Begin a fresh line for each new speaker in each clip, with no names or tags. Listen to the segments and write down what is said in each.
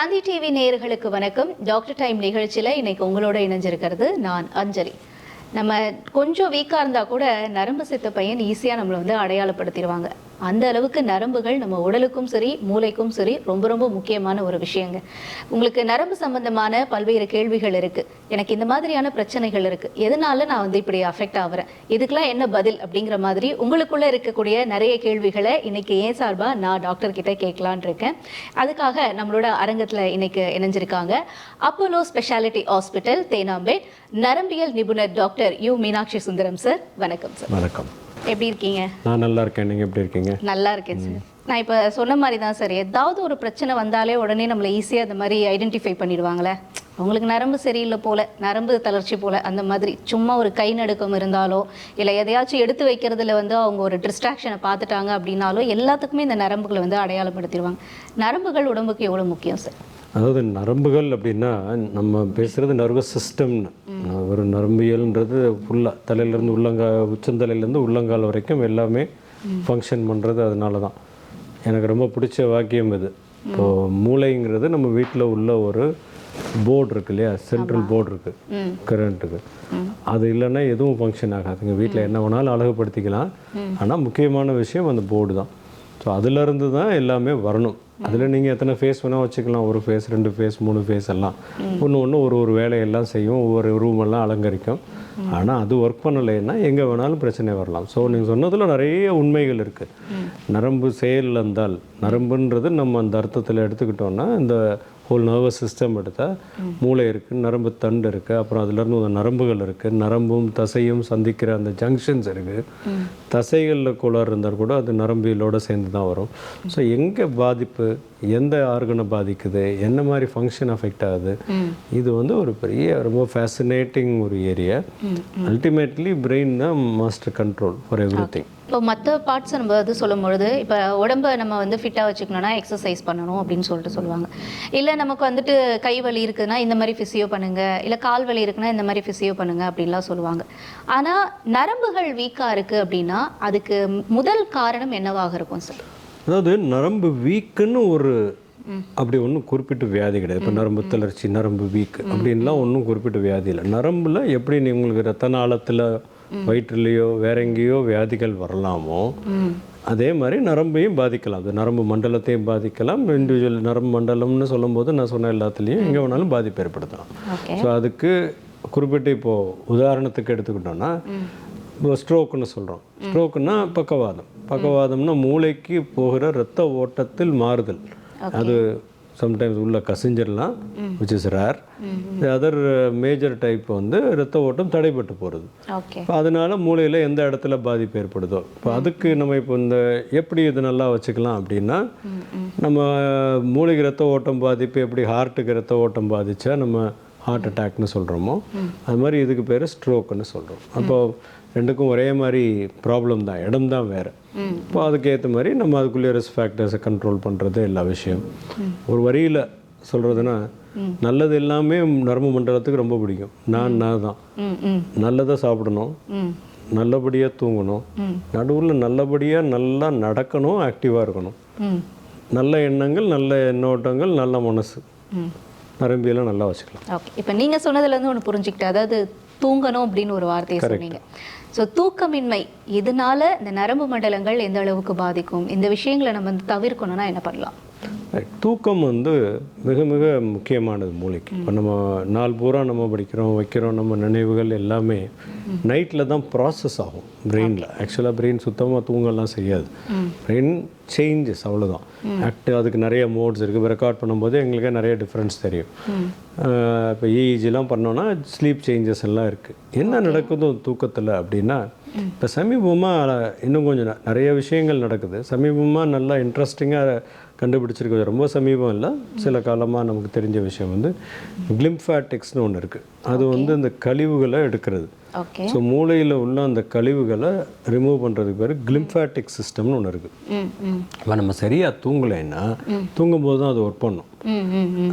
தந்தி TV நேயர்களுக்கு வணக்கம். Doctor time நிகழ்ச்சியில் இன்னைக்கு உங்களோட இணைஞ்சிருக்கிறது நான் அஞ்சலி. நம்ம கொஞ்சம் வீக்காக இருந்தால் கூட நரம்பு செத்த பையன் ஈஸியாக நம்மளை வந்து அடையாளப்படுத்திடுவாங்க. அந்த அளவுக்கு நரம்புகள் நம்ம உடலுக்கும் சரி மூளைக்கும் சரி ரொம்ப ரொம்ப முக்கியமான ஒரு விஷயங்க. உங்களுக்கு நரம்பு சம்பந்தமான பல்வேறு கேள்விகள் இருக்குது. எனக்கு இந்த மாதிரியான பிரச்சனைகள் இருக்குது, எதனால நான் வந்து இப்படி அஃபெக்ட் ஆகிறேன், இதுக்கெல்லாம் என்ன பதில் அப்படிங்கிற மாதிரி உங்களுக்குள்ளே இருக்கக்கூடிய நிறைய கேள்விகளை இன்னைக்கு ஏன் சார்பாக நான் டாக்டர் கிட்ட கேட்கலான் இருக்கேன். அதுக்காக நம்மளோட அரங்கத்தில் இன்னைக்கு இணைஞ்சிருக்காங்க அப்போலோ ஸ்பெஷாலிட்டி ஹாஸ்பிட்டல் தேனாம்பேட் நரம்பியல் நிபுணர் doctor U Meenakshi Sundaram sir. வணக்கம் சார்.
வணக்கம்.
எப்படி இருக்கீங்க?
நான் நல்லா இருக்கேன். நீங்கள் எப்படி இருக்கீங்க?
நல்லா இருக்கேன் சார். நான் இப்போ சொன்ன மாதிரி தான் சார், ஏதாவது ஒரு பிரச்சனை வந்தாலே உடனே நம்மளை ஈஸியாக அந்த மாதிரி ஐடென்டிஃபை பண்ணிடுவாங்களே. அவங்களுக்கு நரம்பு சரியில்லை போல், நரம்பு தளர்ச்சி போல், அந்த மாதிரி சும்மா ஒரு கை நடுக்கம் இருந்தாலோ இல்லை எதையாச்சும் எடுத்து வைக்கிறதுல வந்து அவங்க ஒரு டிஸ்ட்ராக்ஷனை பார்த்துட்டாங்க அப்படின்னாலோ எல்லாத்துக்குமே இந்த நரம்புகளை வந்து அடையாளப்படுத்திடுவாங்க. நரம்புகள் உடம்புக்கு எவ்வளோ முக்கியம் சார்?
அதாவது நரம்புகள் அப்படின்னா நம்ம பேசுகிறது நர்வஸ் சிஸ்டம்னு. ஒரு நரம்பியல்ன்றது ஃபுல்லாக தலையிலேருந்து உச்சந்தலையிலேருந்து உள்ளங்கால் வரைக்கும் எல்லாமே ஃபங்க்ஷன் பண்ணுறது. அதனால தான் எனக்கு ரொம்ப பிடிச்ச வாக்கியம் இது. இப்போது மூளைங்கிறது நம்ம வீட்டில் உள்ள ஒரு போர்டு இருக்குது இல்லையா, சென்ட்ரல் போர்டு இருக்குது கரண்ட்டுக்கு. அது இல்லைன்னா எதுவும் ஃபங்க்ஷன் ஆகாதுங்க. வீட்டில் என்ன வேணாலும் அழகுபடுத்திக்கலாம், ஆனால் முக்கியமான விஷயம் அந்த போர்டு தான். ஸோ அதிலேருந்து தான் எல்லாமே வரணும். அதில் நீங்கள் எத்தனை ஃபேஸ் வேணால் வச்சுக்கலாம், ஒரு ஃபேஸ், 2 ஃபேஸ், 3 ஃபேஸ் எல்லாம் ஒன்று ஒரு வேலையெல்லாம் செய்யும், ஒவ்வொரு ரூமெல்லாம் அலங்கரிக்கும். ஆனால் அது ஒர்க் பண்ணலைன்னா எங்கே வேணாலும் பிரச்சனை வரலாம். ஸோ நீங்கள் சொன்னதில் நிறைய உண்மைகள் இருக்குது. நரம்பு செயலிழந்தால், நரம்புன்றது நம்ம அந்த அர்த்தத்தில் எடுத்துக்கிட்டோன்னா இந்த ஹோல் நர்வஸ் சிஸ்டம் எடுத்தால் மூளை இருக்குது, நரம்பு தண்டு இருக்குது, அப்புறம் அதுலேருந்து ஒரு நரம்புகள் இருக்குது, நரம்பும் தசையும் சந்திக்கிற அந்த ஜங்ஷன்ஸ் இருக்குது. தசைகளில் கோளாறு இருந்தால் கூட அது நரம்பியலோடு சேர்ந்து தான் வரும். ஸோ எங்கே பாதிப்பு, எந்த ஆர்கனை பாதிக்குது, என்ன மாதிரி ஃபங்க்ஷன் அஃபெக்ட் ஆகுது, இது வந்து ஒரு பெரிய ரொம்ப ஃபேசினேட்டிங் ஒரு ஏரியா. அல்டிமேட்லி பிரெயின் தான் master control for every thing.
இப்போ மற்ற பார்ட்ஸை நம்ம வந்து சொல்லும் பொழுது, இப்போ உடம்பை நம்ம வந்து ஃபிட்டாக வச்சுக்கணும்னா எக்ஸசைஸ் பண்ணணும் அப்படின்னு சொல்லிட்டு சொல்லுவாங்க. இல்லை நமக்கு வந்துட்டு கை வலி இருக்குதுன்னா இந்த மாதிரி ஃபிசியோ பண்ணுங்கள், இல்லை கால் வலி இருக்குன்னா இந்த மாதிரி ஃபிசியோ பண்ணுங்கள் அப்படின்லாம் சொல்லுவாங்க. ஆனால் நரம்புகள் வீக்காக இருக்குது அப்படின்னா அதுக்கு முதல் காரணம் என்னவாக இருக்கும் சார்?
அதாவது நரம்பு வீக்குன்னு ஒரு அப்படி ஒன்றும் குறிப்பிட்ட வியாதி கிடையாது. இப்போ நரம்பு தளர்ச்சி, நரம்பு வீக் அப்படின்லாம் ஒன்றும் குறிப்பிட்ட வியாதி இல்லை. நரம்பில் எப்படி உங்களுக்கு ரத்த நாளத்தில், வயிற்றுலையோ வேற எங்கேயோ வியாதிகள் வரலாமோ அதே மாதிரி நரம்பையும் பாதிக்கலாம். அது நரம்பு மண்டலத்தையும் பாதிக்கலாம். இண்டிவிஜுவல் நரம்பு மண்டலம்னு சொல்லும்போது நான் சொன்ன எல்லாத்துலேயும் எங்கே வேணாலும் பாதிப்பு ஏற்படுத்தலாம். ஸோ அதுக்கு குறிப்பிட்டு இப்போது உதாரணத்துக்கு எடுத்துக்கிட்டோன்னா, இப்போ ஸ்ட்ரோக்குன்னு சொல்கிறோம். ஸ்ட்ரோக்குன்னா பக்கவாதம்னா மூளைக்கு போகிற இரத்த ஓட்டத்தில் மாறுதல். அது சம்டைம்ஸ் உள்ள கசிஞ்சிடலாம், which is rare. Other major type வந்து இரத்த ஓட்டம் தடைப்பட்டு போகிறது. இப்போ அதனால மூளையில் எந்த இடத்துல பாதிப்பு ஏற்படுதோ, இப்போ அதுக்கு நம்ம இப்போ இந்த எப்படி இது நல்லா வச்சுக்கலாம் அப்படின்னா, நம்ம மூளைக்கு இரத்த ஓட்டம் பாதிப்பு எப்படி ஹார்ட்டுக்கு இரத்த ஓட்டம் பாதித்தா நம்ம ஹார்ட் அட்டாக்னு சொல்கிறோமோ, அது மாதிரி இதுக்கு பேர் ஸ்ட்ரோக்குன்னு சொல்கிறோம். அப்போது ரெண்டுக்கும் ஒரே மாதிரி ப்ராப்ளம் தான், இடம் தான் வேறு. இப்போ அதுக்கேற்ற மாதிரி நம்ம அதுக்குள்ளே ரிஸ்க் ஃபேக்டர்ஸை கண்ட்ரோல் பண்ணுறது எல்லா விஷயம். ஒரு வரியில் சொல்கிறதுனா, நல்லது எல்லாமே நரம்பு மண்டலத்துக்கு ரொம்ப பிடிக்கும். நான் தான் நல்லதாக சாப்பிடணும், நல்லபடியாக தூங்கணும், நடுவில் நல்லபடியாக நல்லா நடக்கணும், ஆக்டிவாக இருக்கணும், நல்ல எண்ணங்கள், நல்ல எண்ணோட்டங்கள், நல்ல மனசு, நரம்பியெல்லாம் நல்லா வச்சுக்கலாம்.
ஓகே. இப்போ நீங்கள் சொன்னதுலேருந்து ஒன்று புரிஞ்சுக்கிட்டேன். அதாவது தூங்கணும் அப்படின்னு ஒரு வார்த்தையை சொன்னீங்க. ஸோ தூக்கமின்மை இதனால இந்த நரம்பு மண்டலங்கள் எந்த அளவுக்கு பாதிக்கும், இந்த விஷயங்களை நம்ம வந்து தவிர்க்கணும்னா என்ன பண்ணலாம்?
தூக்கம் வந்து மிக மிக முக்கியமானது மூளைக்கு. இப்போ நம்ம நாள் பூரா நம்ம படிக்கிறோம் வைக்கிறோம், நம்ம நினைவுகள் எல்லாமே நைட்டில் தான் ப்ராசஸ் ஆகும் பிரெயினில். ஆக்சுவலாக பிரெயின் சுத்தமாக தூங்கலாம் செய்யாது. பிரெயின் சேஞ்சஸ் அவ்வளோதான். அதுக்கு நிறைய மோட்ஸ் இருக்குது. ரெக்கார்ட் பண்ணும்போது எங்களுக்கே நிறைய டிஃப்ரென்ஸ் தெரியும். இப்போ இஇஜிலாம் பண்ணோன்னா ஸ்லீப் சேஞ்சஸ் எல்லாம் இருக்குது. என்ன நடக்குதோ தூக்கத்தில் அப்படின்னா, இப்போ சமீபமாக இன்னும் கொஞ்சம் நிறைய விஷயங்கள் நடக்குது. சமீபமாக நல்லா இன்ட்ரெஸ்டிங்காக கண்டுபிடிச்சிருக்கிறது, ரொம்ப சமீபம் இல்லை, சில காலமாக நமக்கு தெரிஞ்ச விஷயம் வந்து கிளிம்ஃபேட்டிக்ஸ்னு ஒன்று இருக்குது. அது வந்து இந்த கழிவுகளை எடுக்கிறது. ஸோ மூளையில் உள்ள அந்த கழிவுகளை ரிமூவ் பண்ணுறதுக்கு பேர் கிளிம்ஃபேட்டிக் சிஸ்டம்னு ஒன்று இருக்குது. இப்போ நம்ம சரியாக தூங்கலைன்னா, தூங்கும்போது தான் அது ஒர்க் பண்ணும்.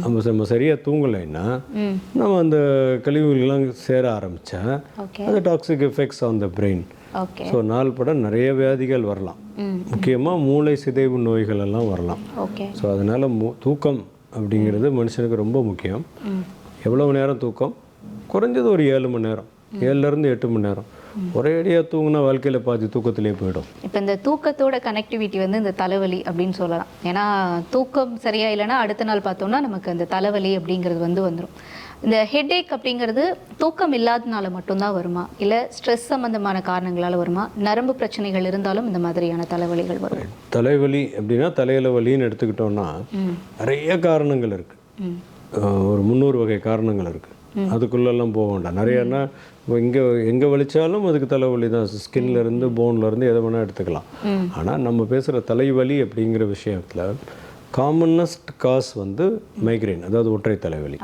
நம்ம சரியாக தூங்கலைன்னா நம்ம அந்த கழிவுகளெலாம் சேர ஆரம்பித்தா அது toxic effects on the brain. So நாள்பட நிறைய வியாதிகள் வரலாம். முக்கியமாக மூளை சிதைவு நோய்கள் எல்லாம் வரலாம். ஸோ அதனால் தூக்கம் அப்படிங்கிறது மனுஷனுக்கு ரொம்ப முக்கியம். எவ்வளவு நேரம் தூக்கம்? குறைஞ்சது ஒரு 7 மணி நேரம், 7லேருந்து 8 மணி நேரம். ஒரே அடியாக தூங்கினா வாழ்க்கையில் பாதி தூக்கத்திலே போயிடும்.
இப்போ இந்த தூக்கத்தோட கனெக்டிவிட்டி வந்து இந்த தலைவலி அப்படின்னு சொல்லலாம். ஏன்னா தூக்கம் சரியா இல்லைன்னா அடுத்த நாள் பார்த்தோம்னா நமக்கு அந்த தலைவலி அப்படிங்கிறது வந்துடும். இந்த ஹெட்ஏக் அப்படிங்கிறது தூக்கம் இல்லாதனால மட்டும்தான் வருமா, இல்லை ஸ்ட்ரெஸ் சம்மந்தமான காரணங்களால் வருமா, நரம்பு பிரச்சனைகள் இருந்தாலும் இந்த மாதிரியான தலைவலிகள் வரும்? தலைவலி
அப்படின்னா தலையில வலின்னு எடுத்துக்கிட்டோம்னா நிறைய காரணங்கள் இருக்குது. ஒரு 300 வகை காரணங்கள் இருக்குது. அதுக்குள்ளெல்லாம் போக வேண்டாம். நிறையன்னா எங்கே வலிச்சாலும் அதுக்கு தலைவலி தான். ஸ்கின்லேருந்து போன்லேருந்து எதை வேணால் எடுத்துக்கலாம். ஆனால் நம்ம பேசுகிற தலைவலி அப்படிங்கிற விஷயத்தில் காமனஸ்ட் காஸ் வந்து மைக்ரைன், அதாவது ஒற்றை தலைவலி.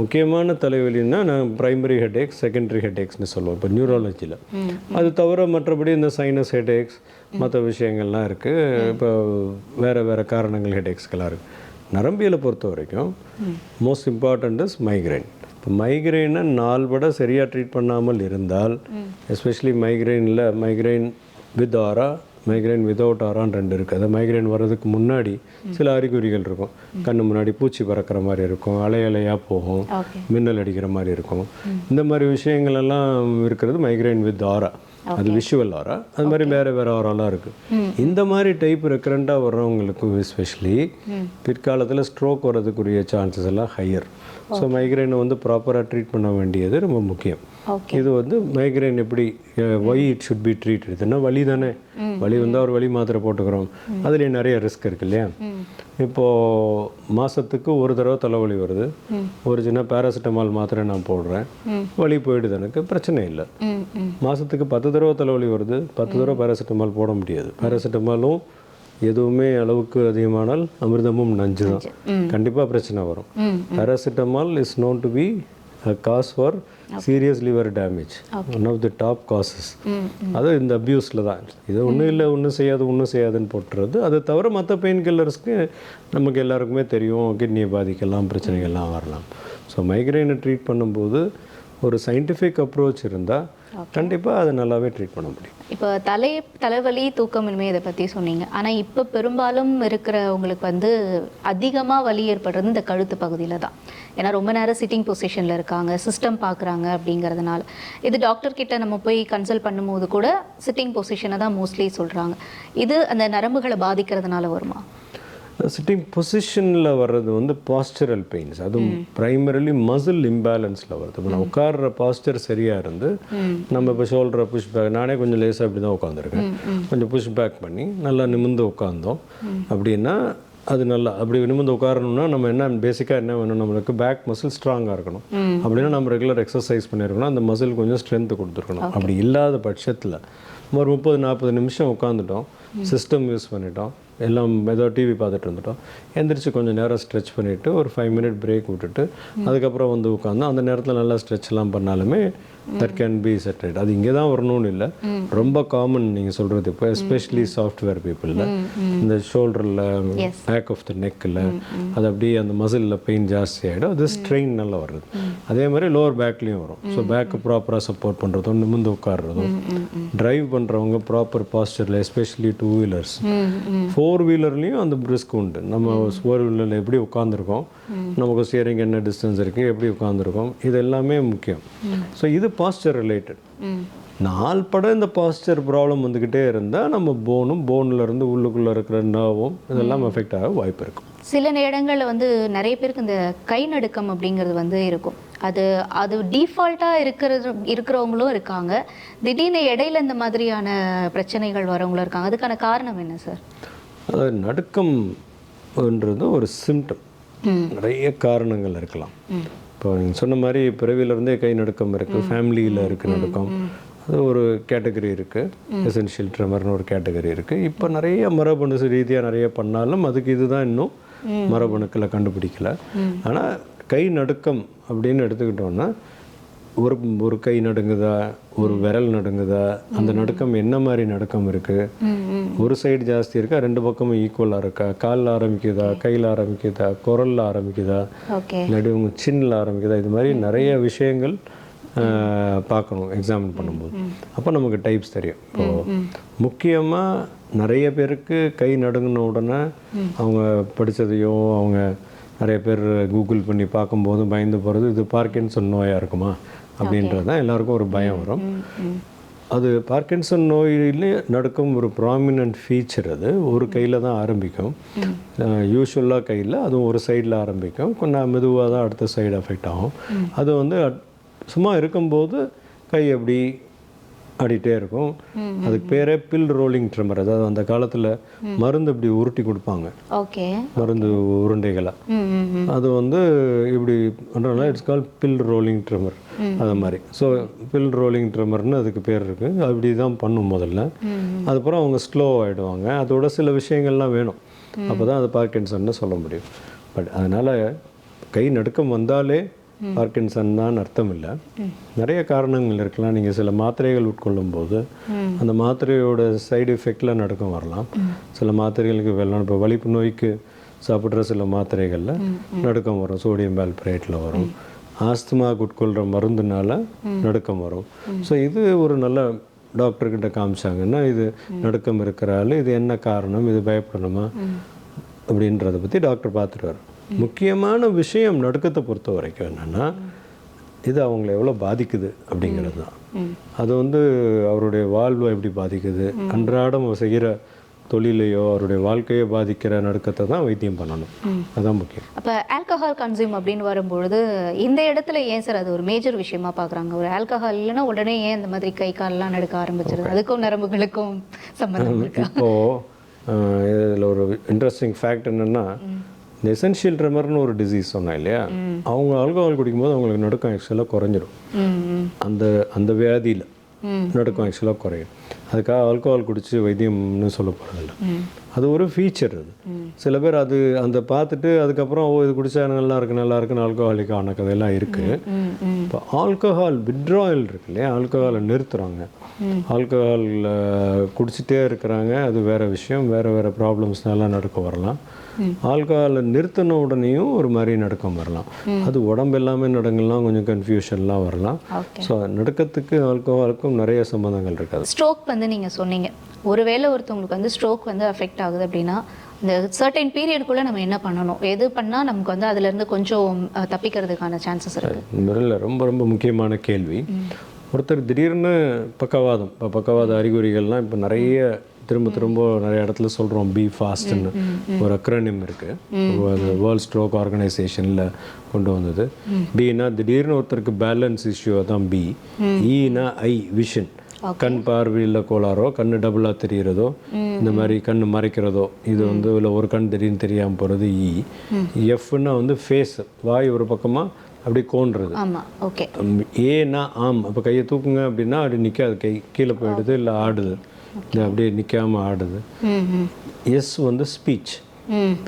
முக்கியமான தலைவலின்னா நான் ப்ரைமரி ஹெட்ஏக்ஸ், செகண்டரி ஹெட்ஏக்ஸ்னு சொல்லுவோம் இப்போ நியூராலஜியில். அது தவிர மற்றபடி இந்த சைனஸ் ஹெட்ஏக்ஸ் மற்ற விஷயங்கள்லாம் இருக்குது. இப்போ வேறு காரணங்கள் ஹெட்ஏக்ஸ்கெல்லாம் இருக்குது. நரம்பியலை பொறுத்த வரைக்கும் மோஸ்ட் இம்பார்ட்டண்ட் இஸ் மைக்ரைன். இப்போ மைக்ரைனை நாள்பட சரியாக ட்ரீட் பண்ணாமல் இருந்தால், எஸ்பெஷலி மைக்ரைன் வித் ஆரா, மைக்ரைன் வித்தவுட் ஆரான்னு 2 இருக்குது. அது மைக்ரைன் வர்றதுக்கு முன்னாடி சில அறிகுறிகள் இருக்கும். கண்ணு முன்னாடி பூச்சி பறக்கிற மாதிரி இருக்கும், அலையாக போகும், மின்னல் அடிக்கிற மாதிரி இருக்கும். இந்த மாதிரி விஷயங்கள் எல்லாம் இருக்கிறது மைக்ரைன் வித் ஆரா. அது விஷுவல் ஆரா. அது மாதிரி வேறு ஆராலாம் இருக்குது. இந்த மாதிரி டைப் ரெக்கரண்டாக வர்றவங்களுக்கு எஸ்பெஷலி பிற்காலத்தில் ஸ்ட்ரோக் வர்றதுக்குரிய சான்சஸ் எல்லாம் ஹையர். ஸோ மைக்ரைனை வந்து ப்ராப்பராக ட்ரீட் பண்ண வேண்டியது ரொம்ப முக்கியம். இது வந்து மைக்ரைன் எப்படி why it should be treat, இதுன்னா வலி தானே. வலி வந்தால் ஒரு வலி மாத்திரை போட்டுக்கிறோம். அதுலேயே நிறைய ரிஸ்க் இருக்கு இல்லையா. இப்போது மாதத்துக்கு ஒரு தடவை தலைவலி வருது, ஒரு சின்ன பேராசிட்டமால் மாத்திரை நான் போடுறேன், வலி போயிடுது, எனக்கு பிரச்சனை இல்லை. மாதத்துக்கு 10 தடவை தலைவலி வருது, 10 தடவை பேராசிட்டமால் போட முடியாது. பேராசிட்டமாலும் எதுவுமே அளவுக்கு அதிகமானால் அமிர்தமும் நஞ்சு தான். கண்டிப்பாக பிரச்சனை வரும். Paracetamol is known to be cause for serious liver damage, one of the top causes. அது இந்த அப்யூஸில் தான். இது ஒன்றும் இல்லை, ஒன்றும் செய்யாதுன்னு போட்டுறது. அதை தவிர மற்ற பெயின் கில்லர்ஸ்க்கு நமக்கு எல்லாருக்குமே தெரியும், கிட்னியை பாதிக்கலாம், பிரச்சனைகள்லாம் வரலாம். ஸோ மைக்ரைனை ட்ரீட் பண்ணும்போது ஒரு சயின்டிஃபிக் அப்ரோச் இருந்தால் கண்டிப்பாக அதை நல்லாவே ட்ரீட் பண்ண முடியும்.
இப்போ தலைவலி, தூக்கமின்மை இதை பற்றி சொன்னீங்க. ஆனால் இப்போ பெரும்பாலும் இருக்கிறவங்களுக்கு வந்து அதிகமாக வலி ஏற்படுறது இந்த கழுத்து பகுதியில் தான். ஏன்னா ரொம்ப நேரம் சிட்டிங் பொசிஷனில் இருக்காங்க, சிஸ்டம் பார்க்குறாங்க அப்படிங்கிறதுனால. இது டாக்டர் கிட்ட நம்ம போய் கன்சல்ட் பண்ணும்போது கூட சிட்டிங் பொசிஷனை தான் மோஸ்ட்லி சொல்கிறாங்க. இது அந்த நரம்புகளை பாதிக்கிறதுனால வருமா?
சிட்டிங் பொசிஷனில் வர்றது வந்து பாஸ்டரல் பெயின்ஸ், அதுவும் ப்ரைமரிலி மசில் இம்பேலன்ஸில் வருது. இப்போ நான் உட்கார்ற பாஸ்டர் சரியாக இருந்து நம்ம இப்போ ஷோல்டரை புஷ் பேக், நானே கொஞ்சம் லேசாக அப்படி தான் உட்காந்துருக்கேன், கொஞ்சம் புஷ் பேக் பண்ணி நல்லா நிமிர்ந்து உட்காந்தோம் அப்படின்னா அது நல்லா அப்படி நிமிர்ந்து உட்காரணும்னா நம்ம என்ன பேசிக்காக என்ன வேணும், நம்மளுக்கு பேக் மசில் ஸ்ட்ராங்காக இருக்கணும். அப்படின்னா நம்ம ரெகுலர் எக்ஸசைஸ் பண்ணியிருக்கணும், அந்த மசில் கொஞ்சம் ஸ்ட்ரென்த்து கொடுத்துருக்கணும். அப்படி இல்லாத பட்சத்தில் ஒரு 30-40 நிமிஷம் உட்காந்துட்டோம், சிஸ்டம் யூஸ் பண்ணிட்டோம், எல்லாம் ஏதோ டிவி பார்த்துட்டு இருந்துட்டோம், எந்திரிச்சு கொஞ்சம் நேரம் ஸ்ட்ரெச் பண்ணிவிட்டு ஒரு 5 மினிட் பிரேக் விட்டுட்டு அதுக்கப்புறம் வந்து உட்காந்து அந்த நேரத்தில் நல்லா ஸ்ட்ரெச்லாம் பண்ணாலுமே தட் கேன் பி செட்டட். அது இங்கே தான் வரணும்னு இல்லை, ரொம்ப காமன் நீங்கள் சொல்கிறது. இப்போ எஸ்பெஷலி சாஃப்ட்வேர் பீப்புளில் இந்த ஷோல்டரில், பேக் ஆஃப் த நெக்கில் அது அப்படியே அந்த மசிலில் பெயின் ஜாஸ்தி ஆகிடும், அது ஸ்ட்ரெயின் நல்லா வருது. அதே மாதிரி லோவர் பேக்லேயும் வரும். ஸோ பேக்கு ப்ராப்பராக சப்போர்ட் பண்ணுறதும், நிமிர்ந்து உட்காடுறதும், ட்ரைவ் பண்ணுறவங்க ப்ராப்பர் பாஸ்டரில், எஸ்பெஷலி 2 வீலர்ஸ், 4 வீலர்லேயும் அந்த ரிஸ்க் உண்டு. நம்ம 4 வீலரில் எப்படி உட்காந்துருக்கோம், நமக்கு ஸ்டியரிங் என்ன டிஸ்டன்ஸ் இருக்குது, எப்படி உட்காந்துருக்கோம், இது எல்லாமே முக்கியம். ஸோ இது பாஸ்டர் ரிலேட்டட். நாள்பட இந்த பாஸ்டர் ப்ராப்ளம் வந்துக்கிட்டே இருந்தால் நம்ம போனில் இருந்து உள்ளுக்குள்ளே இருக்கிற நர்வும் இதெல்லாம் எஃபெக்ட் ஆக வாய்ப்பு இருக்கும்.
சில நேரங்களில் வந்து நிறைய பேருக்கு இந்த கை நடுக்கம் அப்படிங்கிறது வந்து இருக்கும். அது டிஃபால்ட்டாக இருக்கிறவங்களும் இருக்காங்க, திடீர்னு இடையில இந்த மாதிரியான பிரச்சனைகள் வரவங்களும் இருக்காங்க. அதுக்கான காரணம் என்ன சார்?
அது நடுக்கம்ன்றது ஒரு சிம்டம், நிறைய காரணங்கள் இருக்கலாம். இப்போ நீங்கள் சொன்ன மாதிரி பிறவியிலேருந்தே கை நடுக்கம் இருக்குது, ஃபேமிலியில் இருக்குது நடுக்கம், அது ஒரு கேட்டகரி இருக்குது. எசென்ஷியல் ட்ரெமர்னு ஒரு கேட்டகரி இருக்குது. இப்போ நிறைய மரபணு ரீதியாக நிறைய பண்ணாலும் அதுக்கு இதுதான் இன்னும் மரபணுக்களை கண்டுபிடிக்கல. ஆனால் கை நடுக்கம் அப்படின்னு எடுத்துக்கிட்டோன்னா ஒரு கை நடுங்குதா, ஒரு விரல் நடுங்குதா, அந்த நடுக்கம் என்ன மாதிரி நடுக்கம் இருக்குது, ஒரு சைடு ஜாஸ்தி இருக்கா, 2 பக்கமும் ஈக்குவலாக இருக்கா, காலில் ஆரம்பிக்குதா, கையில் ஆரம்பிக்குதா, குரலில் ஆரம்பிக்குதா, நடுவு சின்னில் ஆரம்பிக்குதா, இது மாதிரி நிறைய விஷயங்கள் பார்க்கணும் எக்ஸாமின் பண்ணும்போது. அப்போ நமக்கு டைப்ஸ் தெரியும். இப்போது முக்கியமாக நிறைய பேருக்கு கை நடுங்கின உடனே அவங்க படித்ததையோ அவங்க நிறைய பேர் கூகுள் பண்ணி பார்க்கும்போது பயந்து போகிறது இது பார்க்கின்சன் நோயாக இருக்குமா அப்படின்றது தான் எல்லாருக்கும் ஒரு பயம் வரும். அது பார்க்கின்சன் நோயிலே நடக்கும் ஒரு ப்ராமினன்ட் ஃபீச்சர். அது ஒரு கையில் தான் ஆரம்பிக்கும், யூஸ்வலாக கையில், அதுவும் ஒரு சைடில் ஆரம்பிக்கும், கொஞ்சம் மெதுவாக தான் அடுத்த சைடு அஃபெக்ட் ஆகும். அது வந்து சும்மா இருக்கும்போது கை எப்படி ஆடிட்டே இருக்கும். அதுக்கு பேரே பில் ரோலிங் ட்ரிமர். அதாவது அந்த காலத்தில் மருந்து இப்படி உருட்டி கொடுப்பாங்க, மருந்து உருண்டைகளை. அது வந்து இப்படி பண்ணுறதுனால இட்ஸ் கால் பில் ரோலிங் ட்ரிமர். அது மாதிரி ஸோ பில் ரோலிங் ட்ரிமர்னு அதுக்கு பேர் இருக்குது. அப்படி தான் பண்ணும் முதல்ல. அதுக்கப்புறம் அவங்க ஸ்லோ ஆகிடுவாங்க. அதோட சில விஷயங்கள்லாம் வேணும், அப்போ தான் அது பார்க்கின்சன்னு சொல்ல முடியும். பட் அதனால் கை நடுக்கம் வந்தாலே பார்க்கின்சன் தான் அர்த்தம் இல்லை. நிறைய காரணங்கள் இருக்கலாம். நீங்கள் சில மாத்திரைகள் உட்கொள்ளும் போது அந்த மாத்திரையோட சைடு எஃபெக்டில் நடுக்கம் வரலாம். சில மாத்திரைகளுக்கு வெள்ளம், இப்போ வலிப்பு நோய்க்கு சாப்பிட்ற சில மாத்திரைகளில் நடுக்கம் வரும், சோடியம் வால்ப்ரேட்டில் வரும். ஆஸ்துமாவுக்கு உட்கொள்கிற மருந்துனால நடுக்கம் வரும். ஸோ இது ஒரு நல்ல டாக்டர்கிட்ட காமிச்சாங்கன்னா இது நடுக்கம் இருக்கிறாள், இது என்ன காரணம், இது பயப்படணுமா அப்படின்றத பற்றி டாக்டர் பார்த்துருவார். முக்கியமான விஷயம் நடுக்கத்தை பொறுத்த வரைக்கும் என்னென்னா இது அவங்கள எவ்வளோ பாதிக்குது அப்படிங்கிறது தான். அது வந்து அவருடைய வாழ்வை எப்படி பாதிக்குது, அன்றாடம் செய்கிற தொழிலையோ அவருடைய வாழ்க்கையை பாதிக்கிற நடுக்கத்தை தான் வைத்தியம் பண்ணணும். அதுதான் முக்கியம்.
அப்போ ஆல்கஹால் கன்சியூம் அப்படின்னு வரும்பொழுது இந்த இடத்துல ஏன் சார் அது ஒரு மேஜர் விஷயமா பார்க்குறாங்க? ஒரு ஆல்கஹால் இல்லைன்னா உடனே ஏன் இந்த மாதிரி கை காலெலாம் நடுக்க ஆரம்பிச்சிருது? அதுக்கும் நரம்புகளுக்கும் சம்பந்தம் இருக்கா?
இப்போது இதில் ஒரு இன்ட்ரெஸ்டிங் ஃபேக்ட் என்னென்னா, இந்த எசென்ஷியல் ட்ரெமர்னு ஒரு டிசீஸ் சொன்னேன் இல்லையா, அவங்க ஆல்கஹால் குடிக்கும்போது அவங்களுக்கு நடுக்கம் ஆக்சுவலாக குறைஞ்சிடும். அந்த வியாதியில் நடுக்கம் ஆக்சுவலாக குறையும். அதுக்காக ஆல்கஹால் குடித்து வைத்தியம்னு சொல்ல போகிறதில்ல. அது ஒரு ஃபீச்சர். அது சில பேர் அது அந்த பார்த்துட்டு அதுக்கப்புறம் இது குடித்தா நல்லா இருக்குன்னு ஆல்கஹாலிக் ஆன கதையெல்லாம் இருக்குது. இப்போ ஆல்கஹால் வித்ட்ராயல் இருக்கு இல்லையா, ஆல்கஹாலை நிறுத்துகிறாங்க, ஆல்கஹாலில் குடிச்சிட்டே இருக்கிறாங்க, அது வேறு விஷயம். வேறு ப்ராப்ளம்ஸ்னால நடுக்கம் வரலாம். ஆல்கஹாலை நிறுத்தின உடனேயும் ஒரு மாதிரி நடுக்கம் வரலாம். அது உடம்பு எல்லாமே நடுங்கலாம், கொஞ்சம் கன்ஃபியூஷன்லாம் வரலாம். ஸோ நடுக்கத்துக்கு ஆல்கஹாலுக்கும் நிறைய சம்பந்தங்கள் இருக்காது.
ஸ்ட்ரோக் வந்து நீங்கள் சொன்னீங்க, ஒருவேளை ஒருத்தவங்களுக்கு வந்து ஸ்ட்ரோக் வந்து அஃபெக்ட் ஆகுது அப்படின்னா இந்த சர்டைன் பீரியடுக்குள்ளே நம்ம என்ன பண்ணணும், எது பண்ணால் நமக்கு வந்து அதுலேருந்து கொஞ்சம் தப்பிக்கிறதுக்கான சான்சஸ் இருக்குது?
இல்லை, ரொம்ப ரொம்ப முக்கியமான கேள்வி. ஒருத்தர் திடீர்னு பக்கவாதம், இப்போ பக்கவாத அறிகுறிகள்லாம் இப்போ நிறைய திரும்ப நிறைய இடத்துல சொல்கிறோம். பி ஃபாஸ்ட்னு ஒரு அக்ரோனிம் இருக்குது, அது வேர்ல்ட் ஸ்ட்ரோக் ஆர்கனைசேஷனில் கொண்டு வந்தது. பின்னா திடீர்னு ஒருத்தருக்கு பேலன்ஸ் இஷ்யூ, தான் பி. ஈனா ஐ, விஷன், கண் பார்வையில் கோளாறோ, கண் டபுளாக தெரிகிறதோ, இந்த மாதிரி கண் மறைக்கிறதோ, இது வந்து இல்லை ஒரு கண் திடீர்னு தெரியாமல் போகிறது இ. எஃப்னா வந்து ஃபேஸ், வாய் ஒரு பக்கமாக அப்படி கோன்றது. ஏன்னா ஆம், அப்போ கையை தூக்குங்க அப்படின்னா அப்படி நிற்காது, கை கீழே போயிடுது, இல்லை ஆடுது, இல்லை அப்படியே நிற்காமல் ஆடுது. எஸ் வந்து ஸ்பீச்,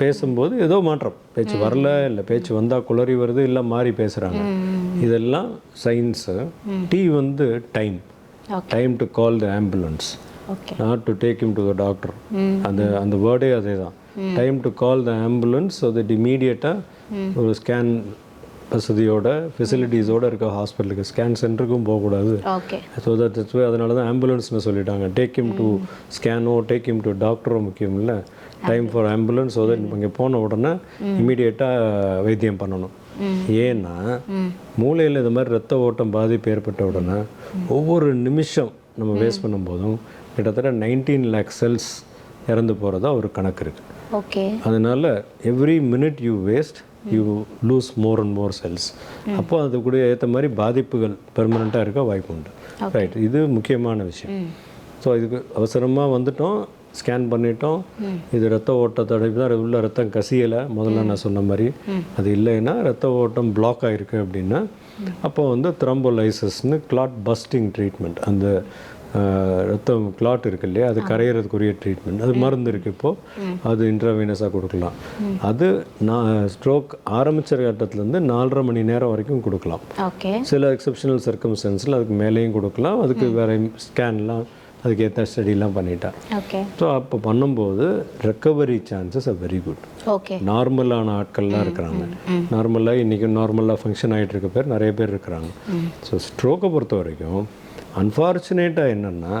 பேசும்போது ஏதோ மாற்றம், பேச்சு வரல, இல்லை பேச்சு வந்தால் குளறி வருது, இல்லை மாறி பேசுகிறாங்க, இதெல்லாம் சயின்ஸு. டி வந்து time to call the ambulance, not to take him to the doctor. அந்த வேர்டே அதே தான், time to call the ambulance. So that இமீடியட்டாக ஒரு ஸ்கேன் வசதியோட ஃபெசிலிட்டிஸோடு இருக்க ஹாஸ்பிட்டலுக்கு, ஸ்கேன் சென்டருக்கும் போகக்கூடாது. ஸோ தட்ஸ் வே அதனால தான் ஆம்புலன்ஸ்னு சொல்லிட்டாங்க. டேக் ஹிம் டு ஸ்கேனோ டேக் ஹிம் டு டாக்டரோ முக்கியம் இல்லை, time for ambulance. So that இங்கே போன உடனே இமீடியட்டாக வைத்தியம் பண்ணணும். ஏன்னா மூளையில் இந்த மாதிரி ரத்த ஓட்டம் பாதிப்பு ஏற்பட்ட உடனே ஒவ்வொரு நிமிஷம் நம்ம வேஸ்ட் பண்ணும்போதும் கிட்டத்தட்ட 19 lakh செல்ஸ் இறந்து போகிறதா ஒரு கணக்கு இருக்குது. அதனால every minute you waste you lose more and more cells. அப்போ அது கூட ஏற்ற மாதிரி பாதிப்புகள் பெர்மனண்ட்டாக இருக்க வாய்ப்பு உண்டு. ரைட், இது முக்கியமான விஷயம். ஸோ இதுக்கு அவசரமாக வந்துட்டோம், ஸ்கேன் பண்ணிட்டோம், இது ரத்த ஓட்ட தடைப்பு தான், உள்ள ரத்தம் கசியலை, முதல்ல நான் சொன்ன மாதிரி அது இல்லைன்னா ரத்த ஓட்டம் பிளாக் ஆகிருக்கு அப்படின்னா அப்போ வந்து த்ரோம்போலைசிஸ்னு கிளாட் பஸ்டிங் ட்ரீட்மெண்ட், அந்த ரத்தம் கிளாட் இருக்கு இல்லையா, அது கரையிறதுக்குரிய ட்ரீட்மெண்ட், அது மருந்து இருக்குது இப்போது, அது இன்ட்ராவீனஸாக கொடுக்கலாம். அது ஸ்ட்ரோக் ஆரம்பித்த கட்டத்துலேருந்து 4.5 மணி நேரம் வரைக்கும் கொடுக்கலாம். சில எக்ஸப்ஷனல் சர்க்கம்ஸ்டன்ஸில் அதுக்கு மேலேயும் கொடுக்கலாம். அதுக்கு வேறு ஸ்கேன்லாம் அதுக்கு ஏற்ற ஸ்டடிலாம் பண்ணிட்டா. ஸோ அப்போ பண்ணும்போது recovery chances are very good. நார்மலான ஆட்கள்லாம் இருக்கிறாங்க, நார்மலாக இன்றைக்கி நார்மலாக ஃபங்க்ஷன் ஆகிட்டு இருக்க பேர் நிறைய பேர் இருக்கிறாங்க. ஸோ ஸ்ட்ரோக்கை பொறுத்த வரைக்கும் அன்ஃபார்ச்சுனேட்டாக என்னென்னா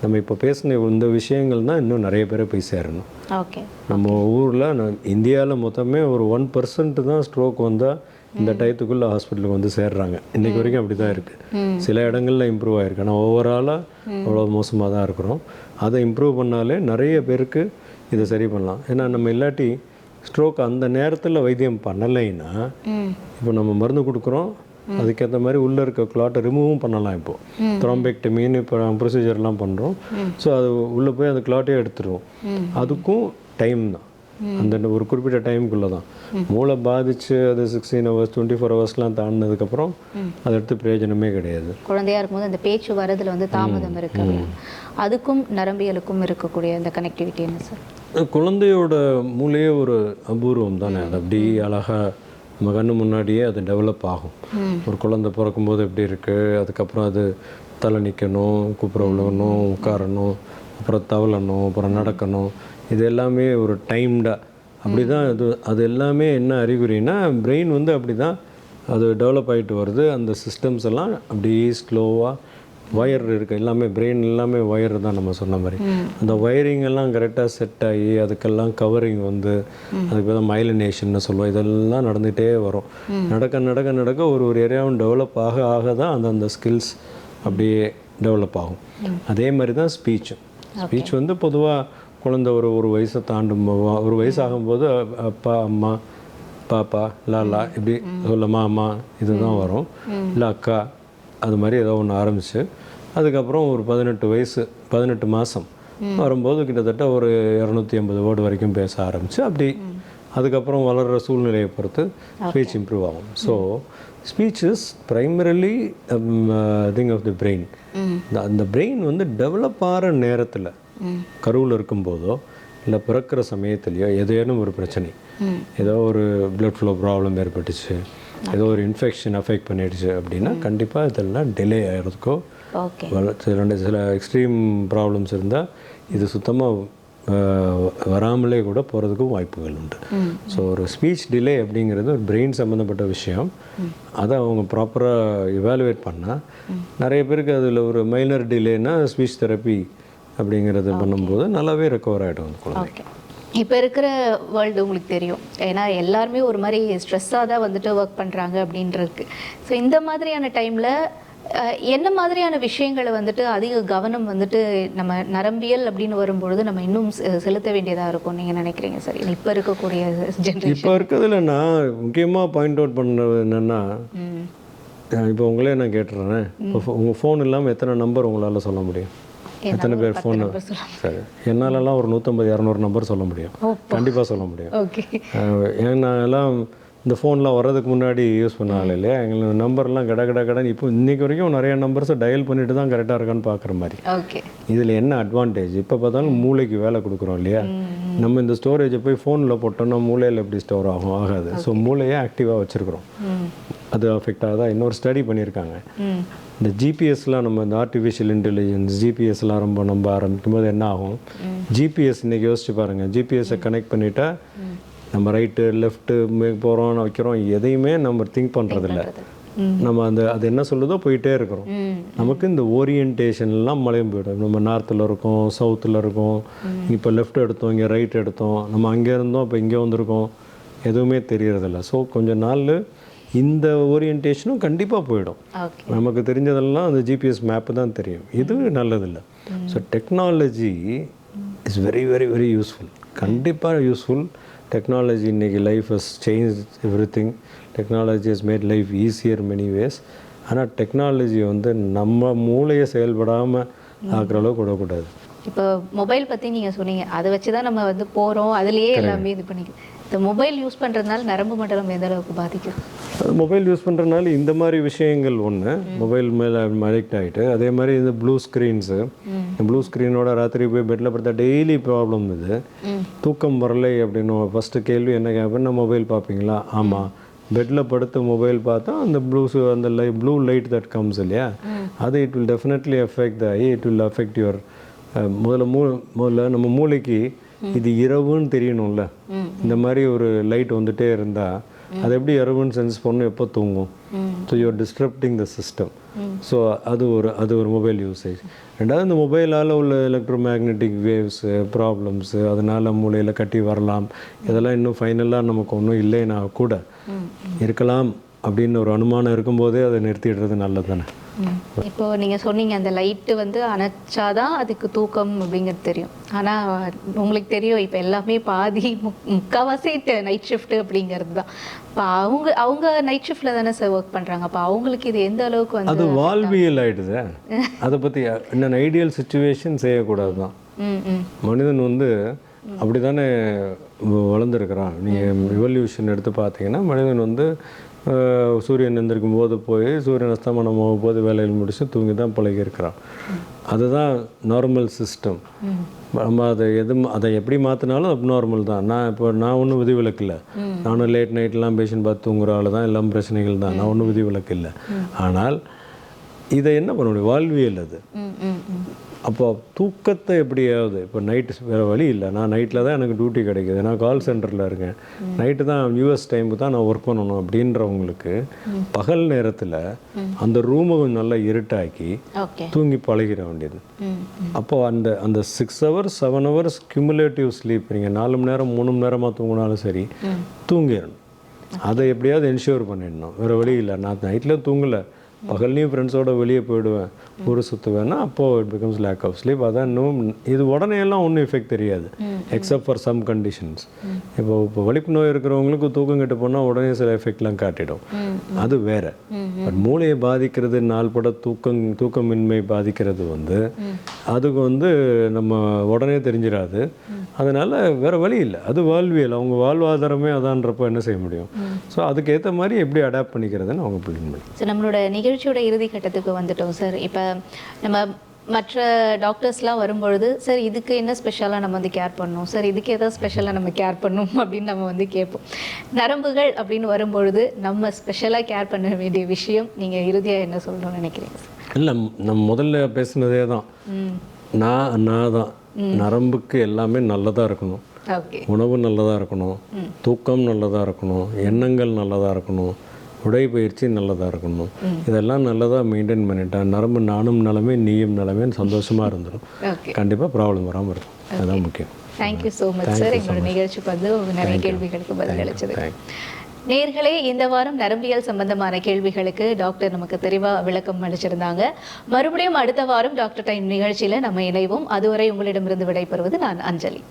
நம்ம இப்போ பேசின இந்த விஷயங்கள் தான் இன்னும் நிறைய பேரை போய் சேரணும்.
ஓகே.
நம்ம ஊரில் இந்தியாவில் மொத்தமே ஒரு 1% தான் ஸ்ட்ரோக் வந்தால் இந்த டயத்துக்குள்ளே ஹாஸ்பிட்டலுக்கு வந்து சேர்றாங்க. இன்றைக்கி வரைக்கும் அப்படி தான் இருக்குது. சில இடங்களில் இம்ப்ரூவ் ஆகிருக்கு. ஆனால் ஓவராலாக அவ்வளோ மோசமாக தான் இருக்கிறோம். அதை இம்ப்ரூவ் பண்ணாலே நிறைய பேருக்கு இதை சரி பண்ணலாம். ஏன்னா நம்ம இல்லாட்டி ஸ்ட்ரோக் அந்த நேரத்தில் வைத்தியம் பண்ணலைன்னா இப்போ நம்ம மருந்து கொடுக்குறோம், அதுக்கேற்ற மாதிரி உள்ளே இருக்க கிளாட்டை ரிமூவும் பண்ணலாம். இப்போது த்ரோம்பெக்டமின்னு இப்போ ப்ரொசீஜர்லாம் பண்ணுறோம். ஸோ அது உள்ளே போய் அந்த கிளாட்டே எடுத்துருவோம். அதுக்கும் டைம் தான், அந்த ஒரு குறிப்பிட்ட டைமுக்குள்ளே தான். மூளை பாதிச்சு அது 16 hours 24 hours தாண்டினதுக்கப்புறம் அதை எடுத்து பிரயோஜனமே கிடையாது.
குழந்தையா இருக்கும்போது அந்த பேச்சு வரதுல வந்து தாமதம் இருக்கு. அதுக்கும் நரம்பியலுக்கும் இருக்கக்கூடிய அந்த கனெக்டிவிட்டி என்ன சார்?
குழந்தையோட மூளையே ஒரு அபூர்வம் தானே. அது அப்படி அழகாக நம்ம கண்ணு முன்னாடியே அது டெவலப் ஆகும். ஒரு குழந்தை பிறக்கும்போது எப்படி இருக்குது, அதுக்கப்புறம் அது தலை நிற்கணும், கூப்பிட விழுகணும், உட்காரணும், அப்புறம் தவளணும், அப்புறம் நடக்கணும், இது எல்லாமே ஒரு டைம்டாக அப்படி தான். அது எல்லாமே என்ன அறிகுறினா பிரெயின் வந்து அப்படி தான் அது டெவலப் ஆகிட்டு வருது. அந்த சிஸ்டம்ஸ் எல்லாம் அப்படியே ஸ்லோவாக ஒயர் இருக்குது. எல்லாமே பிரெயின் எல்லாமே ஒயர் தான் நம்ம சொன்ன மாதிரி. அந்த ஒயரிங் எல்லாம் கரெக்டாக செட் ஆகி அதுக்கெல்லாம் கவரிங் வந்து அதுக்கு தான் மைலினேஷன்னு சொல்லுவோம். இதெல்லாம் நடந்துகிட்டே வரும். நடக்க நடக்க நடக்க ஒரு ஏரியாவும் டெவலப் ஆக ஆக தான் அந்த ஸ்கில்ஸ் அப்படியே டெவலப் ஆகும். அதே மாதிரி தான் ஸ்பீச் வந்து பொதுவாக குழந்தை ஒரு வயசை தாண்டும், ஒரு வயசு ஆகும்போது அப்பா அம்மா பாப்பா லாலா இப்படி சொல்லம்மா அம்மா இதுதான் வரும். இல்லை அக்கா அது மாதிரி ஏதோ ஒன்று ஆரம்பிச்சு அதுக்கப்புறம் ஒரு 18 மாதம் வரும்போது கிட்டத்தட்ட ஒரு 250 வேர்டு வரைக்கும் பேச ஆரம்பிச்சு அப்படி அதுக்கப்புறம் வளர்கிற சூழ்நிலையை பொறுத்து ஸ்பீச் இம்ப்ரூவ் ஆகும். So speech is primarily thing of the brain. அந்த பிரெயின் வந்து டெவலப் ஆகிற நேரத்தில் கருவில் இருக்கும்போதோ இல்லை பிறக்கிற சமயத்துலையோ ஏதேனும் ஒரு பிரச்சனை, ஏதோ ஒரு பிளட் ஃப்ளோ ப்ராப்ளம் ஏற்பட்டுச்சு, ஏதோ ஒரு இன்ஃபெக்ஷன் அஃபெக்ட் பண்ணிடுச்சு அப்படின்னா கண்டிப்பாக இதெல்லாம் டிலே ஆகிறதுக்கோ சில எக்ஸ்ட்ரீம் ப்ராப்ளம்ஸ் இருந்தால் இது சுத்தமாக வராமலே கூட போகிறதுக்கும் வாய்ப்புகள் உண்டு. ஸோ ஒரு ஸ்பீச் டிலே அப்படிங்கிறது ஒரு பிரெயின் சம்மந்தப்பட்ட விஷயம். அதை அவங்க ப்ராப்பராக இவாலுவேட் பண்ணால் நிறைய பேருக்கு அதில் ஒரு மைனர் டிலேனா ஸ்பீச் தெரப்பி அப்படிங்கிறது பண்ணும்போது நல்லாவே ரெக்கவர் ஆகிடும் குழந்தைக்கு.
இப்போ இருக்கிற வேர்ல்டு உங்களுக்கு தெரியும், ஏன்னா எல்லாருமே ஒரு மாதிரி ஸ்ட்ரெஸ்ஸாக தான் வந்துட்டு ஒர்க் பண்ணுறாங்க அப்படின்றதுக்கு. ஸோ இந்த மாதிரியான டைமில் என்ன மாதிரியான விஷயங்களை வந்துட்டு அதிக கவனம் வந்துட்டு நம்ம நரம்பியல் அப்படின்னு வரும்பொழுது நம்ம இன்னும் செலுத்த வேண்டியதாக இருக்கும் நீங்கள் நினைக்கிறீங்க சார்? இப்போ இருக்கக்கூடிய ஜென்ரேஷன்
இப்போ இருக்கிறதுல நான் முக்கியமாக பாயிண்ட் அவுட் பண்ணுறது என்னென்னா, இப்போ உங்களே நான் கேட்டுறேன், இப்போ உங்கள் ஃபோன் இல்லாமல் எத்தனை நம்பர் உங்களால் சொல்ல முடியும்? எத்தனை பேர் ஃபோன்? சரி, என்னாலலாம் ஒரு 150-200 நம்பர் சொல்ல முடியும், கண்டிப்பாக சொல்ல முடியும். ஏன்னா எல்லாம் இந்த ஃபோன்லாம் வர்றதுக்கு முன்னாடி யூஸ் பண்ணாலும் இல்லையா, எங்களுக்கு நம்பர்லாம் கடன் இப்போ இன்றைக்கி வரைக்கும் நிறைய நம்பர்ஸை டயல் பண்ணிட்டு தான் கரெக்டாக இருக்கான்னு பார்க்குற மாதிரி. இதில் என்ன அட்வான்டேஜ், இப்போ பார்த்தாலும் மூளைக்கு வேலை கொடுக்குறோம் இல்லையா. நம்ம இந்த ஸ்டோரேஜை போய் ஃபோனில் போட்டோம்னா மூளையில் எப்படி ஸ்டோர் ஆகாது. ஸோ மூளையை ஆக்டிவாக வச்சுருக்குறோம், அது அஃபெக்ட் ஆகுதா? இன்னொரு ஸ்டடி பண்ணியிருக்காங்க. இந்த ஜிபிஎஸ்லாம் நம்ம இந்த ஆர்டிஃபிஷியல் இன்டெலிஜென்ஸ் ஜிபிஎஸ்லாம் ரொம்ப நம்ப ஆரம்பிக்கும் போது என்ன ஆகும், ஜிபிஎஸ் இன்றைக்கி யோசிச்சு பாருங்கள், ஜிபிஎஸ்ஸை கனெக்ட் பண்ணிட்டா நம்ம ரைட்டு லெஃப்ட்டு போகிறோம் வைக்கிறோம், எதையுமே நம்ம திங்க் பண்ணுறதில்ல. நம்ம அது என்ன சொல்லுதோ போயிட்டே இருக்கிறோம். நமக்கு இந்த ஓரியன்டேஷன்லாம் மலையும் போய்டும். நம்ம நார்த்தில் இருக்கோம், சவுத்தில் இருக்கோம், இப்போ லெஃப்ட் எடுத்தோம், இங்கே ரைட் எடுத்தோம், நம்ம அங்கே இருந்தோம் இப்போ இங்கே வந்திருக்கோம், எதுவுமே தெரியறதில்ல. ஸோ கொஞ்சம் நாள் இந்த ஓரியன்டேஷனும் கண்டிப்பாக போயிடும். நமக்கு தெரிஞ்சதெல்லாம் அந்த ஜிபிஎஸ் மேப்பு தான் தெரியும். இது நல்லதில்லை. So technology is very very very useful, கண்டிப்பாக யூஸ்ஃபுல். டெக்னாலஜி இன்றைக்கி life has change everything. Technology has made life easier many ways. ஆனால் டெக்னாலஜி வந்து நம்ம மூளையை செயல்படாமல் ஆக்குற அளவுக்கு விடக்கூடாது.
இப்போ மொபைல் பற்றி நீங்கள் சொன்னீங்க, அதை வச்சு தான் நம்ம வந்து போகிறோம், அதுலேயே எல்லாமே இது பண்ணிக்கலாம். இந்த மொபைல் யூஸ் பண்ணுறதுனால நரம்பு மண்டலம் எந்த அளவுக்கு பாதிக்கும்?
மொபைல் யூஸ் பண்ணுறதுனால இந்த மாதிரி விஷயங்கள் ஒன்று, மொபைல் மேலே அடிக்ட் ஆகிட்டு, அதே மாதிரி இந்த ப்ளூ ஸ்க்ரீன்ஸு, ப்ளூ ஸ்க்ரீனோட ராத்திரி போய் பெட்டில் படுத்தா டெய்லி ப்ராப்ளம் இது. தூக்கம் வரலை அப்படின்னு ஃபஸ்ட்டு கேள்வி என்ன கேட்பேன், நான் மொபைல் பார்ப்பீங்களா? ஆமாம். பெட்டில் படுத்து மொபைல் பார்த்தா அந்த அந்த ப்ளூ லைட் தட் கம்ஸ் இல்லையா, அது it will definitely affect the I, it will affect your முதல்ல நம்ம மூளைக்கு இது இரவுன்னு தெரியணும்ல. இந்த மாதிரி ஒரு லைட் வந்துட்டே இருந்தால் அது எப்படி இரவுன்னு சென்ஸ் பண்ணணும், எப்போ தூங்கும். So you're disturbing the system. So அது ஒரு மொபைல் யூசேஜ். ரெண்டாவது இந்த மொபைலால் உள்ள எலக்ட்ரோ மேக்னெட்டிக் வேவ்ஸு ப்ராப்ளம்ஸு அதனால் மூளையில் கட்டி வரலாம். இதெல்லாம் இன்னும் ஃபைனலாக நமக்கு ஒன்றும் இல்லைன்னா கூட இருக்கலாம் அப்படின்னு ஒரு அனுமானம் இருக்கும்போதே அதை நிறுத்திடுறது நல்லது தானே.
இப்போ நீங்கள் சொன்னீங்க அந்த லைட்டு வந்து அணைச்சாதான் அதுக்கு தூக்கம் அப்படிங்கிறது தெரியும். ஆனால் உங்களுக்கு தெரியும் இப்போ எல்லாமே பாதி முக்கால்வாசி நைட் ஷிஃப்ட் அப்படிங்கிறது தான். இப்போ அவங்க நைட் ஷிஃப்டில் தானே சார் ஒர்க் பண்ணுறாங்க. அப்போ அவங்களுக்கு இது எந்த அளவுக்கு வந்து
அது வாழ்வியல் ஆகிடுது. அதை பற்றி இன்னும் ஐடியல் சுச்சுவேஷன் செய்யக்கூடாது தான். மனிதன் வந்து அப்படி தானே வளர்ந்துருக்கிறான். நீங்கள் இவல்யூஷன் எடுத்து பார்த்தீங்கன்னா மனிதன் வந்து சூரியன் எந்திரிக்கும் போது போய் சூரியன் அஸ்தமனம் போது வேலையில் முடிச்சு தூங்கி தான் பழகியிருக்கிறான். அதுதான் நார்மல் சிஸ்டம். நம்ம அதை எப்படி மாற்றினாலும் அப் நார்மல் தான். நான் ஒன்றும் விதிவிலக்கு இல்லை. நானும் லேட் நைட்லாம் பேஷண்ட் பார்த்து தூங்குற ஆள் தான். எல்லாம் பிரச்சனைகள் தான். நான் ஒன்றும் விதிவிலக்கு இல்லை. ஆனால் இதை என்ன பண்ண முடியும்? வாழ்வியல் அது. அப்போ தூக்கத்தை எப்படியாவது இப்போ நைட்டு வேறு வழி இல்லை. நான் நைட்டில் தான் எனக்கு டியூட்டி கிடைக்கிது. நான் கால் சென்டரில் இருக்கேன். நைட்டு தான் யூஎஸ் டைமுக்கு தான் நான் ஒர்க் பண்ணணும் அப்படின்றவங்களுக்கு பகல் நேரத்தில் அந்த ரூமை கொஞ்சம் நல்லா இருட்டாக்கி தூங்கி பழகிட வேண்டியது. அப்போது அந்த 6 hours 7 hours கியூமுலேட்டிவ் ஸ்லீப் நீங்கள் 4 மணி நேரம் 3 மணி நேரமாக தூங்கினாலும் சரி தூங்கிடணும். அதை எப்படியாவது என்ஷூர் பண்ணிடணும். வேறு வழி இல்லை. நான் நைட்டில் தூங்கலை, பகல்லையும் ஃப்ரெண்ட்ஸோடு வெளியே போயிடுவேன், ஊர் சுற்றுவேன்னா அப்போது it becomes lack of sleep. அதான் இன்னும் இது உடனே எல்லாம் ஒன்றும் எஃபெக்ட் தெரியாது எக்ஸப்ட் ஃபார் சம் கண்டிஷன்ஸ். இப்போ வலிப்பு நோய் இருக்கிறவங்களுக்கு தூக்கம் கெட்டு போனால் உடனே சில எஃபெக்ட்லாம் காட்டிடும். அது வேறு. பட் மூளையை பாதிக்கிறது நாள்பட தூக்கமின்மை பாதிக்கிறது வந்து அதுக்கு வந்து நம்ம உடனே தெரிஞ்சிடாது. அதனால் வேறு வழி இல்லை. அது வாழ்வியல். அவங்க வாழ்வாதாரமே அதான்றப்போ என்ன செய்ய முடியும்? ஸோ அதுக்கேற்ற மாதிரி எப்படி அடாப்ட் பண்ணிக்கிறதுன்னு அவங்க பிளான் பண்ணி.
ஸோ நம்மளோட நிகழ்ச்சியோட இறுதி கட்டத்துக்கு வந்துட்டோம் சார். இப்போ நம்ம மற்ற டாக்டர்ஸ்லாம் வரும்பொழுது சார் இதுக்கு என்ன ஸ்பெஷலாக நம்ம வந்து கேர் பண்ணணும், சார் இதுக்கு எதாவது ஸ்பெஷலாக நம்ம கேர் பண்ணணும் அப்படின்னு நம்ம வந்து கேட்போம். நரம்புகள் அப்படின்னு வரும்பொழுது நம்ம ஸ்பெஷலாக கேர் பண்ண வேண்டிய விஷயம் நீங்கள் இறுதியாக என்ன சொல்லணும்னு நினைக்கிறீங்க சார்?
இல்லை, நம்ம முதல்ல பேசுனதே தான். நான் தான் நரம்புக்கு எல்லாமே நல்லதாக இருக்கணும். உணவு நல்லதாக இருக்கணும், தூக்கம் நல்லதாக இருக்கணும், எண்ணங்கள் நல்லதாக இருக்கணும், உடைப்பயிற்சி நல்லதாக இருக்கணும். இதெல்லாம் நல்லதாக மெயின்டைன் பண்ணிட்டேன் நரம்பு நானும் நலமே நீயும் நலமேன்னு சந்தோஷமாக இருந்துடும். கண்டிப்பாக ப்ராப்ளம் வராமல் இருக்கும். அதுதான் முக்கியம்.
Thank you so much sir. எங்களோட நிகழ்ச்சிக்கு வந்து நிறைய கேள்விகளுக்கு பதில் அளிச்சது. நேர்களே, இந்த வாரம் நரம்பியல் சம்பந்தமான கேள்விகளுக்கு டாக்டர் நமக்கு தெளிவாக விளக்கம் அளிச்சிருந்தாங்க. மறுபடியும் அடுத்த வாரம் டாக்டர் டைம் நிகழ்ச்சியில் நம்ம இணைவோம். அதுவரை உங்களிடமிருந்து விடைபெறுவது நான் அஞ்சலி.